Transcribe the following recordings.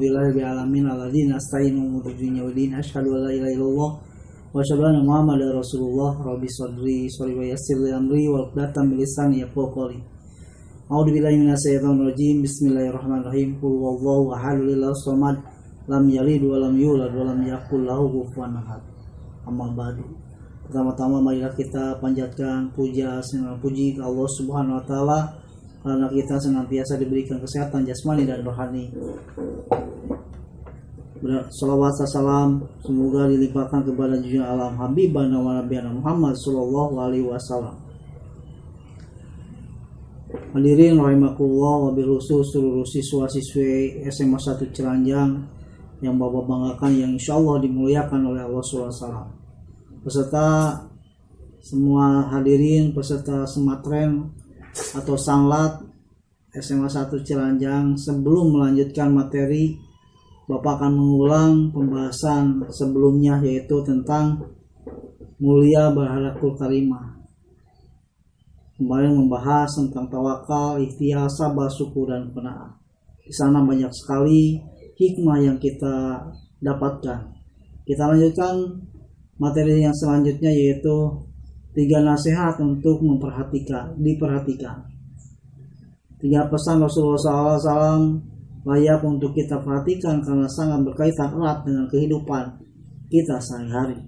Billahi alamin alladzina asta'inu bidunya wadin asyhadu an la ilaha illallah wa asyhadu anna muhammadar rasulullah rabbi sadri wa yassir li amri wa uqdatam min lisani yafqahu qawli. A'udzu billahi minasyaitonir rajim. Bismillahirrahmanirrahim. Qul huwallahu ahadul samad lam yalid wa lam yulad wa lam yakul lahu kufuwan ahad. Amma ba'du. Pertama-tama marilah kita panjatkan puji ke Allah Subhanahu wa taala karena kita senantiasa diberikan kesehatan jasmani dan rohani. Salawat salam semoga dilimpahkan kepada junjungan alam Habibana wa Nabiyana Muhammad sallallahu alaihi wasallam. Hadirin rahimakumullah, wabil khusus seluruh siswa-siswi SMA 1 Ciranjang yang Bapak banggakan, yang insyaallah dimuliakan oleh Allah SWT. Peserta semua hadirin, peserta sematren atau sanlat SMA 1 Ciranjang, sebelum melanjutkan materi, Bapak akan mengulang pembahasan sebelumnya, yaitu tentang mulia berakhlakul karimah. Kemarin membahas tentang tawakal, ikhtiar, sabar, syukur, dan qanaah. Di sana banyak sekali hikmah yang kita dapatkan. Kita lanjutkan materi yang selanjutnya, yaitu 3 nasihat untuk diperhatikan. 3 pesan Rasulullah SAW layak untuk kita perhatikan karena sangat berkaitan erat dengan kehidupan kita sehari-hari,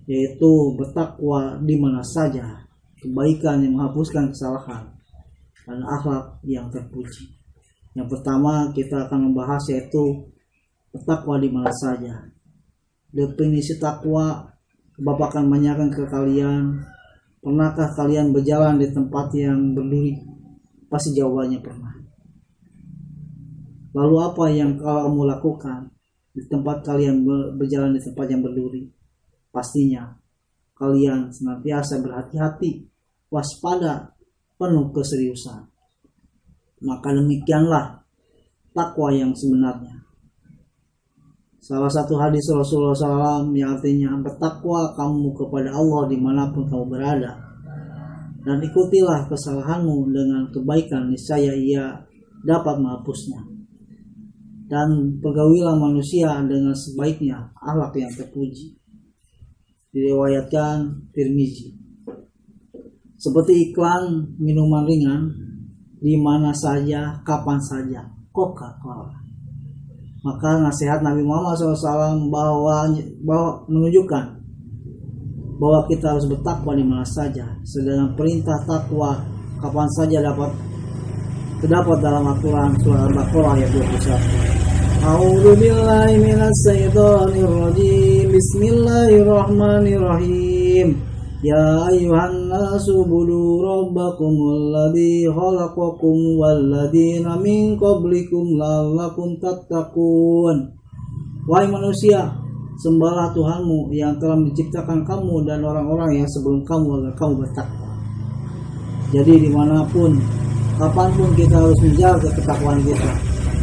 yaitu bertakwa di mana saja, kebaikan yang menghapuskan kesalahan, dan akhlak yang terpuji. Yang pertama kita akan membahas yaitu bertakwa di mana saja. Definisi takwa, Bapak akan menanyakan ke kalian, pernahkah kalian berjalan di tempat yang berduri? Pasti jawabannya pernah. Lalu apa yang kamu lakukan di tempat kalian berjalan di tempat yang berduri? Pastinya kalian senantiasa berhati-hati, waspada, penuh keseriusan. Maka demikianlah takwa yang sebenarnya. Salah satu hadis Rasulullah SAW yang artinya, bertakwa kamu kepada Allah dimanapun kamu berada, dan ikutilah kesalahanmu dengan kebaikan, niscaya Ia dapat menghapusnya. Dan pergaulilah manusia dengan sebaiknya akhlak yang terpuji. Diriwayatkan Tirmizi. Seperti iklan minuman ringan, di mana saja, kapan saja, Coca-Cola. Maka nasihat Nabi Muhammad SAW bahwa menunjukkan bahwa kita harus bertakwa di mana saja. Sedangkan perintah takwa kapan saja terdapat dalam Al-Quran surah Al-Baqarah ayat 21. A'udzu billahi minasyaitonir rajim. Bismillahirrahmanirrahim. Ya ayyuhan nasu budu rabbakumul ladzi khalaqakum walladzina min qablikum la'allakum tattaqun. Wahai manusia, sembahlah Tuhanmu yang telah menciptakan kamu dan orang-orang yang sebelum kamu agar kamu bertakwa. Jadi dimanapun, kapanpun kita harus menjaga ketakwaan kita.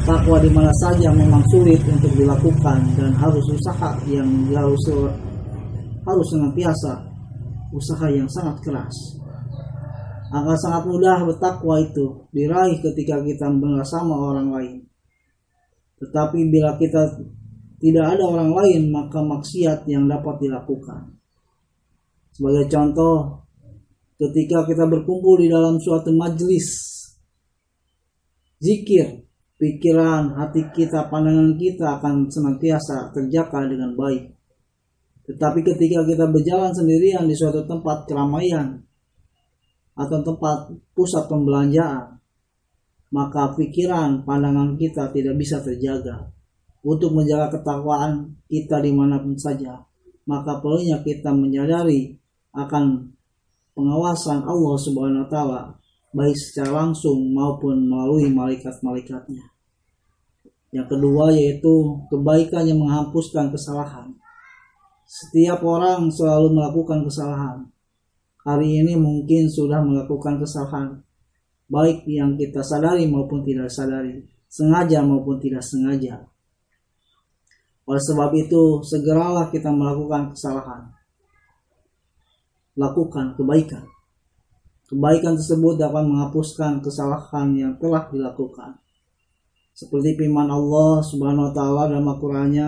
Takwa di mana saja memang sulit untuk dilakukan dan harus usaha yang harus senantiasa usaha yang sangat keras. Akan sangat mudah bertakwa itu diraih ketika kita bersama orang lain. Tetapi bila kita tidak ada orang lain, maka maksiat yang dapat dilakukan. Sebagai contoh, ketika kita berkumpul di dalam suatu majelis zikir, pikiran, hati kita, pandangan kita akan senantiasa terjaga dengan baik. Tetapi ketika kita berjalan sendirian di suatu tempat keramaian atau tempat pusat pembelanjaan, maka pikiran, pandangan kita tidak bisa terjaga. Untuk menjaga ketakwaan kita dimanapun saja, maka perlunya kita menyadari akan pengawasan Allah Subhanahu wa taala, baik secara langsung maupun melalui malaikat-malaikatnya. Yang kedua yaitu kebaikan yang menghapuskan kesalahan. Setiap orang selalu melakukan kesalahan. Hari ini mungkin sudah melakukan kesalahan, baik yang kita sadari maupun tidak sadari, sengaja maupun tidak sengaja. Oleh sebab itu, segeralah kita melakukan kesalahan. Lakukan kebaikan. Kebaikan tersebut dapat menghapuskan kesalahan yang telah dilakukan. Seperti firman Allah Subhanahu wa taala dalam Al-Qur'annya,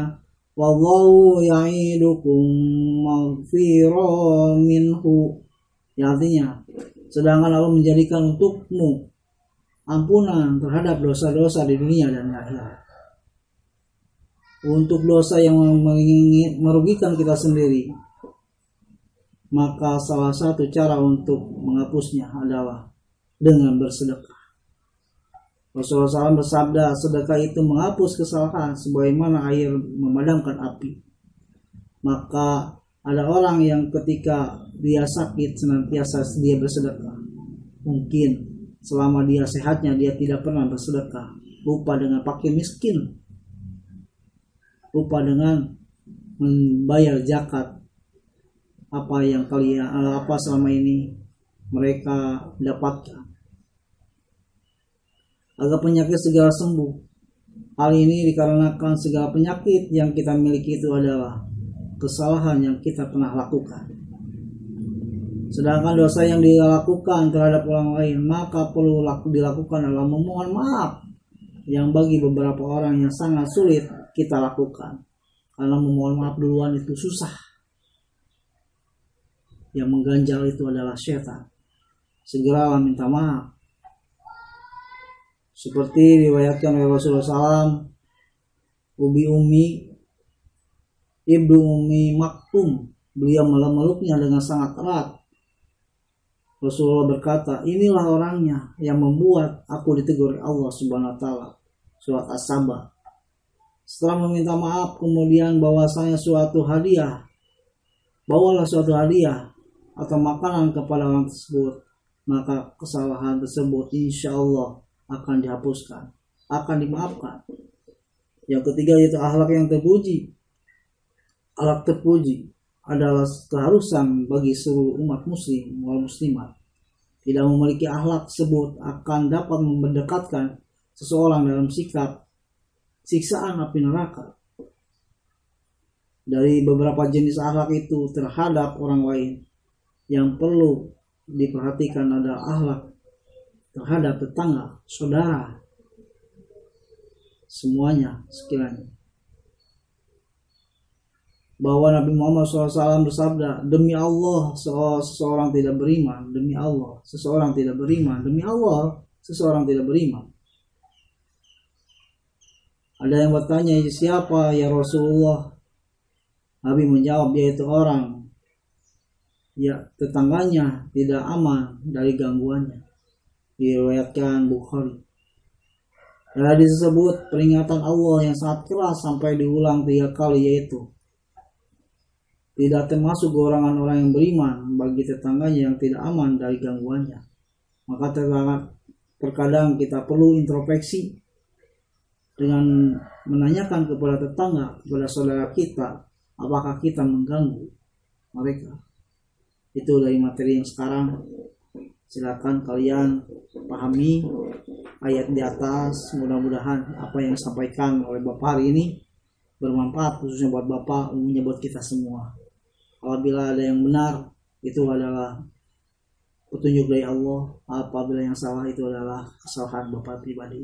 wallahu ya'idukum maghfirah minhu. Ya, artinya sedangkan Allah menjadikan untukmu ampunan terhadap dosa-dosa di dunia dan akhirat. Untuk dosa yang merugikan kita sendiri, maka salah satu cara untuk menghapusnya adalah dengan bersedekah. Rasulullah SAW bersabda, sedekah itu menghapus kesalahan sebagaimana air memadamkan api. Maka ada orang yang ketika dia sakit senantiasa dia bersedekah. Mungkin selama dia sehatnya dia tidak pernah bersedekah, lupa dengan fakir miskin, lupa dengan membayar zakat apa yang selama ini mereka dapatkan, agar penyakit segera sembuh. Hal ini dikarenakan segala penyakit yang kita miliki itu adalah kesalahan yang kita pernah lakukan. Sedangkan dosa yang dilakukan terhadap orang lain, maka perlu dilakukan adalah memohon maaf, yang bagi beberapa orang yang sangat sulit kita lakukan. Karena memohon maaf duluan itu susah. Yang mengganjal itu adalah setan. Segeralah minta maaf. Seperti diriwayatkan oleh Rasulullah SAW, Ibnu Ummi Maktum, beliau memeluknya dengan sangat erat. Rasulullah berkata, inilah orangnya yang membuat aku ditegur Allah Subhanahu wa taala. Surat As-Saba. Setelah meminta maaf, kemudian bawalah suatu hadiah atau makanan kepada orang tersebut, maka kesalahan tersebut insya Allah akan dihapuskan, akan dimaafkan. Yang ketiga yaitu akhlak yang terpuji. Akhlak terpuji adalah keharusan bagi seluruh umat muslim wal muslimat. Tidak memiliki akhlak tersebut akan dapat mendekatkan seseorang dalam sikap siksaan api neraka. Dari beberapa jenis akhlak itu terhadap orang lain, yang perlu diperhatikan adalah akhlak terhadap tetangga, saudara, semuanya sekiranya. Bahwa Nabi Muhammad SAW bersabda, demi Allah seseorang tidak beriman, demi Allah seseorang tidak beriman, demi Allah seseorang tidak beriman. Ada yang bertanya, siapa ya Rasulullah? Nabi menjawab, yaitu orang ya tetangganya tidak aman dari gangguannya. Diriwayatkan Bukhari. Dalam hadis tersebut peringatan Allah yang sangat keras sampai diulang 3 kali, yaitu tidak termasuk golongan orang yang beriman bagi tetangganya yang tidak aman dari gangguannya. Maka terkadang kita perlu introspeksi dengan menanyakan kepada tetangga, kepada saudara kita, apakah kita mengganggu mereka. Itu dari materi yang sekarang. Silakan kalian pahami ayat di atas. Mudah-mudahan apa yang disampaikan oleh Bapak hari ini bermanfaat, khususnya buat Bapak, umumnya buat kita semua. Apabila ada yang benar, itu adalah petunjuk dari Allah. Apabila yang salah, itu adalah kesalahan Bapak pribadi.